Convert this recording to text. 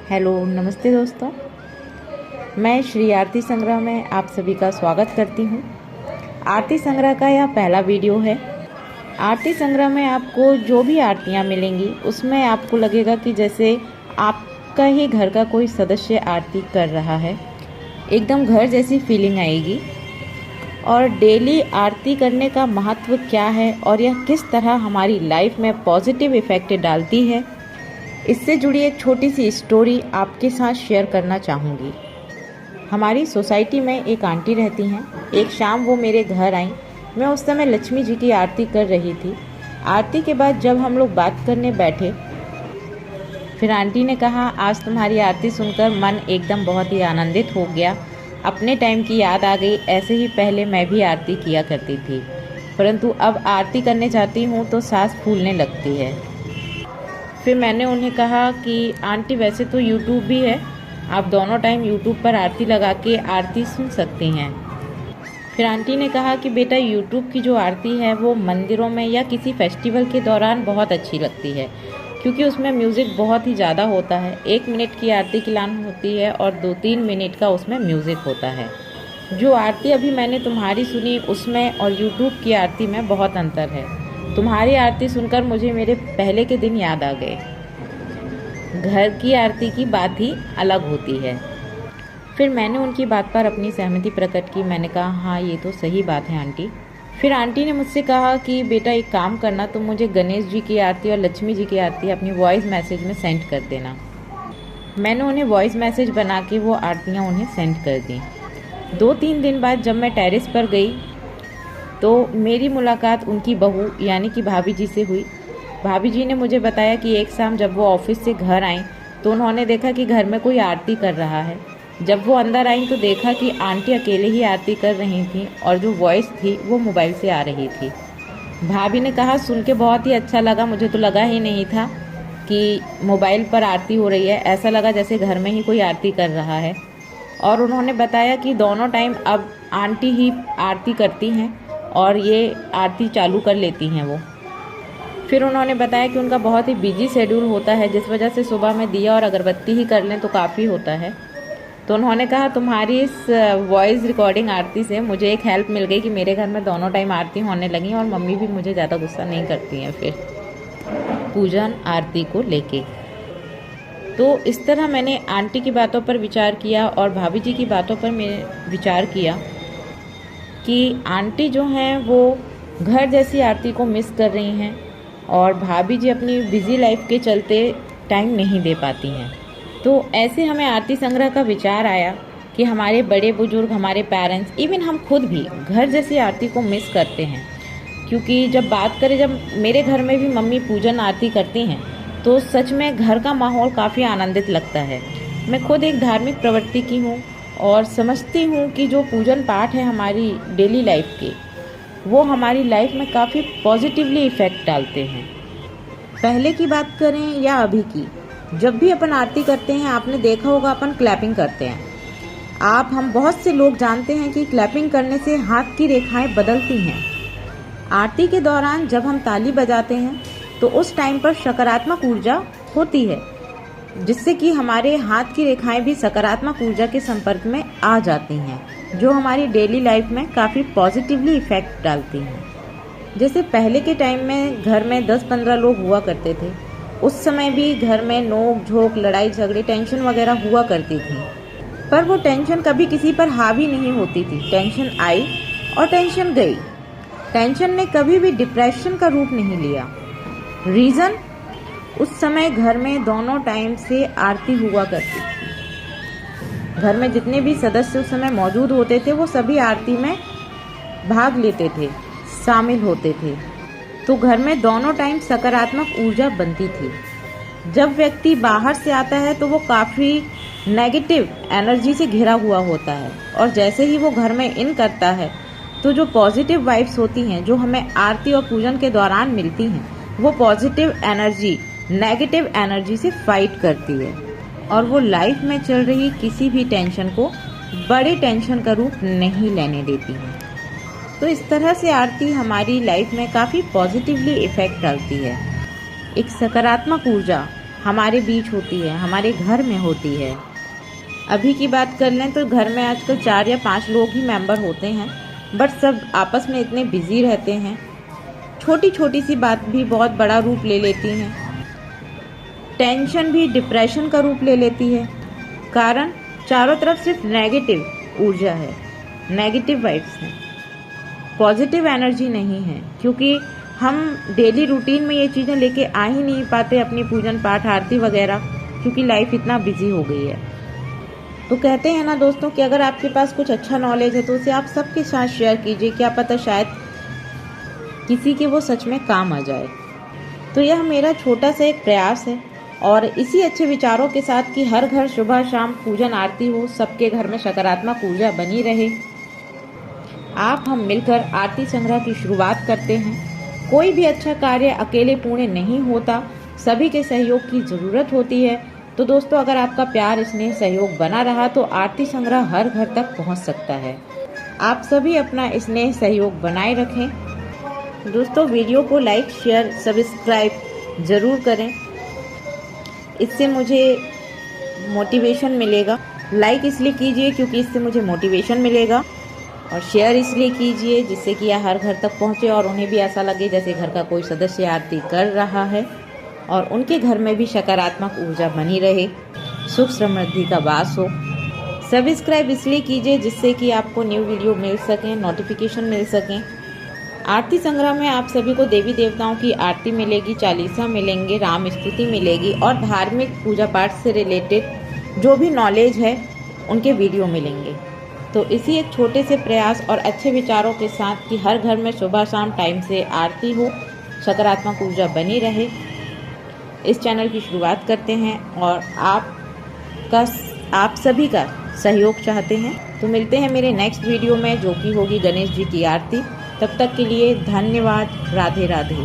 Hello नमस्ते दोस्तों, मैं श्री आरती संग्रह में आप सभी का स्वागत करती हूँ। आरती संग्रह का यह पहला वीडियो है। आरती संग्रह में आपको जो भी आरतियाँ मिलेंगी उसमें आपको लगेगा कि जैसे आपका ही घर का कोई सदस्य आरती कर रहा है। एकदम घर जैसी फीलिंग आएगी। और डेली आरती करने का महत्व क्या है और यह किस तरह हमारी लाइफ में पॉजिटिव इफ़ेक्ट डालती है, इससे जुड़ी एक छोटी सी स्टोरी आपके साथ शेयर करना चाहूँगी। हमारी सोसाइटी में एक आंटी रहती हैं। एक शाम वो मेरे घर आई। मैं उस समय लक्ष्मी जी की आरती कर रही थी। आरती के बाद जब हम लोग बात करने बैठे, फिर आंटी ने कहा, आज तुम्हारी आरती सुनकर मन एकदम बहुत ही आनंदित हो गया। अपने टाइम की याद आ गई। ऐसे ही पहले मैं भी आरती किया करती थी, परंतु अब आरती करने जाती हूँ तो सांस फूलने लगती है। फिर मैंने उन्हें कहा कि आंटी वैसे तो यूट्यूब भी है, आप दोनों टाइम यूट्यूब पर आरती लगा के आरती सुन सकती हैं। फिर आंटी ने कहा कि बेटा, यूट्यूब की जो आरती है वो मंदिरों में या किसी फेस्टिवल के दौरान बहुत अच्छी लगती है, क्योंकि उसमें म्यूज़िक बहुत ही ज़्यादा होता है। 1 मिनट की आरती की लाइन होती है और 2-3 मिनट का उसमें म्यूज़िक होता है। जो आरती अभी मैंने तुम्हारी सुनी उसमें और यूट्यूब की आरती में बहुत अंतर है। तुम्हारी आरती सुनकर मुझे मेरे पहले के दिन याद आ गए। घर की आरती की बात ही अलग होती है। फिर मैंने उनकी बात पर अपनी सहमति प्रकट की। मैंने कहा, हाँ ये तो सही बात है आंटी। फिर आंटी ने मुझसे कहा कि बेटा एक काम करना, तुम मुझे गणेश जी की आरती और लक्ष्मी जी की आरती अपनी वॉइस मैसेज में सेंड कर देना। मैंने उन्हें वॉइस मैसेज बना के वो आरतियाँ उन्हें सेंड कर दी। 2-3 दिन बाद जब मैं टेरेस पर गई तो मेरी मुलाकात उनकी बहू यानी कि भाभी जी से हुई। भाभी जी ने मुझे बताया कि एक शाम जब वो ऑफिस से घर आईं तो उन्होंने देखा कि घर में कोई आरती कर रहा है। जब वो अंदर आईं तो देखा कि आंटी अकेले ही आरती कर रही थी और जो वॉइस थी वो मोबाइल से आ रही थी। भाभी ने कहा, सुन के बहुत ही अच्छा लगा, मुझे तो लगा ही नहीं था कि मोबाइल पर आरती हो रही है। ऐसा लगा जैसे घर में ही कोई आरती कर रहा है। और उन्होंने बताया कि दोनों टाइम अब आंटी ही आरती करती हैं और ये आरती चालू कर लेती हैं वो। फिर उन्होंने बताया कि उनका बहुत ही बिजी शेड्यूल होता है, जिस वजह से सुबह में दिया और अगरबत्ती ही कर लें तो काफ़ी होता है। तो उन्होंने कहा, तुम्हारी इस वॉइस रिकॉर्डिंग आरती से मुझे एक हेल्प मिल गई कि मेरे घर में दोनों टाइम आरती होने लगी और मम्मी भी मुझे ज़्यादा गुस्सा नहीं करती हैं फिर पूजन आरती को लेके। तो इस तरह मैंने आंटी की बातों पर विचार किया और भाभी जी की बातों पर मैं विचार किया कि आंटी जो हैं वो घर जैसी आरती को मिस कर रही हैं और भाभी जी अपनी बिज़ी लाइफ के चलते टाइम नहीं दे पाती हैं। तो ऐसे हमें आरती संग्रह का विचार आया कि हमारे बड़े बुजुर्ग, हमारे पेरेंट्स, इवन हम खुद भी घर जैसी आरती को मिस करते हैं। क्योंकि जब बात करें, जब मेरे घर में भी मम्मी पूजन आरती करती हैं तो सच में घर का माहौल काफ़ी आनंदित लगता है। मैं खुद एक धार्मिक प्रवृत्ति की हूँ और समझती हूँ कि जो पूजन पाठ है हमारी डेली लाइफ के, वो हमारी लाइफ में काफ़ी पॉजिटिवली इफ़ेक्ट डालते हैं। पहले की बात करें या अभी की, जब भी अपन आरती करते हैं आपने देखा होगा अपन क्लैपिंग करते हैं। हम बहुत से लोग जानते हैं कि क्लैपिंग करने से हाथ की रेखाएं बदलती हैं। आरती के दौरान जब हम ताली बजाते हैं तो उस टाइम पर सकारात्मक ऊर्जा होती है, जिससे कि हमारे हाथ की रेखाएं भी सकारात्मक ऊर्जा के संपर्क में आ जाती हैं, जो हमारी डेली लाइफ में काफ़ी पॉजिटिवली इफ़ेक्ट डालती हैं। जैसे पहले के टाइम में घर में 10-15 लोग हुआ करते थे, उस समय भी घर में नोक झोंक, लड़ाई झगड़े, टेंशन वगैरह हुआ करती थी, पर वो टेंशन कभी किसी पर हावी नहीं होती थी। टेंशन आई और टेंशन गई। टेंशन ने कभी भी डिप्रेशन का रूप नहीं लिया। रीज़न, उस समय घर में दोनों टाइम से आरती हुआ करती थी। घर में जितने भी सदस्य उस समय मौजूद होते थे वो सभी आरती में भाग लेते थे, शामिल होते थे। तो घर में दोनों टाइम सकारात्मक ऊर्जा बनती थी। जब व्यक्ति बाहर से आता है तो वो काफ़ी नेगेटिव एनर्जी से घिरा हुआ होता है और जैसे ही वो घर में इन करता है तो जो पॉजिटिव वाइब्स होती हैं, जो हमें आरती और पूजन के दौरान मिलती हैं, वो पॉजिटिव एनर्जी नेगेटिव एनर्जी से फाइट करती है और वो लाइफ में चल रही किसी भी टेंशन को बड़ी टेंशन का रूप नहीं लेने देती है। तो इस तरह से आरती हमारी लाइफ में काफ़ी पॉजिटिवली इफ़ेक्ट डालती है। एक सकारात्मक ऊर्जा हमारे बीच होती है, हमारे घर में होती है। अभी की बात कर लें तो घर में आजकल 4 या 5 लोग ही मेंबर होते हैं, बट सब आपस में इतने बिजी रहते हैं, छोटी छोटी सी बात भी बहुत बड़ा रूप ले लेती हैं। टेंशन भी डिप्रेशन का रूप ले लेती है, कारण चारों तरफ सिर्फ नेगेटिव ऊर्जा है, नेगेटिव वाइब्स हैं, पॉजिटिव एनर्जी नहीं है। क्योंकि हम डेली रूटीन में ये चीज़ें लेके आ ही नहीं पाते, अपनी पूजन पाठ आरती वगैरह, क्योंकि लाइफ इतना बिजी हो गई है। तो कहते हैं ना दोस्तों कि अगर आपके पास कुछ अच्छा नॉलेज है तो उसे आप सबके साथ शेयर कीजिए, क्या पता शायद किसी के वो सच में काम आ जाए। तो यह मेरा छोटा सा एक प्रयास है, और इसी अच्छे विचारों के साथ कि हर घर सुबह शाम पूजन आरती हो, सबके घर में सकारात्मक ऊर्जा बनी रहे, आप हम मिलकर आरती संग्रह की शुरुआत करते हैं। कोई भी अच्छा कार्य अकेले पूर्ण नहीं होता, सभी के सहयोग की ज़रूरत होती है। तो दोस्तों, अगर आपका प्यार स्नेह सहयोग बना रहा तो आरती संग्रह हर घर तक पहुंच सकता है। आप सभी अपना स्नेह सहयोग बनाए रखें। दोस्तों, वीडियो को लाइक शेयर सब्सक्राइब ज़रूर करें, इससे मुझे मोटिवेशन मिलेगा। लाइक इसलिए कीजिए क्योंकि इससे मुझे मोटिवेशन मिलेगा, और शेयर इसलिए कीजिए जिससे कि यह हर घर तक पहुंचे और उन्हें भी ऐसा लगे जैसे घर का कोई सदस्य आरती कर रहा है, और उनके घर में भी सकारात्मक ऊर्जा बनी रहे, सुख समृद्धि का वास हो। सब्सक्राइब इसलिए कीजिए जिससे कि आपको न्यू वीडियो मिल सकें, नोटिफिकेशन मिल सकें। आरती संग्रह में आप सभी को देवी देवताओं की आरती मिलेगी, चालीसा मिलेंगे, राम स्तुति मिलेगी, और धार्मिक पूजा पाठ से रिलेटेड जो भी नॉलेज है उनके वीडियो मिलेंगे। तो इसी एक छोटे से प्रयास और अच्छे विचारों के साथ कि हर घर में सुबह शाम टाइम से आरती हो, सकारात्मक ऊर्जा बनी रहे, इस चैनल की शुरुआत करते हैं, और आप सभी का सहयोग चाहते हैं। तो मिलते हैं मेरे नेक्स्ट वीडियो में, जो कि होगी गणेश जी की आरती। तब तक के लिए धन्यवाद। राधे राधे।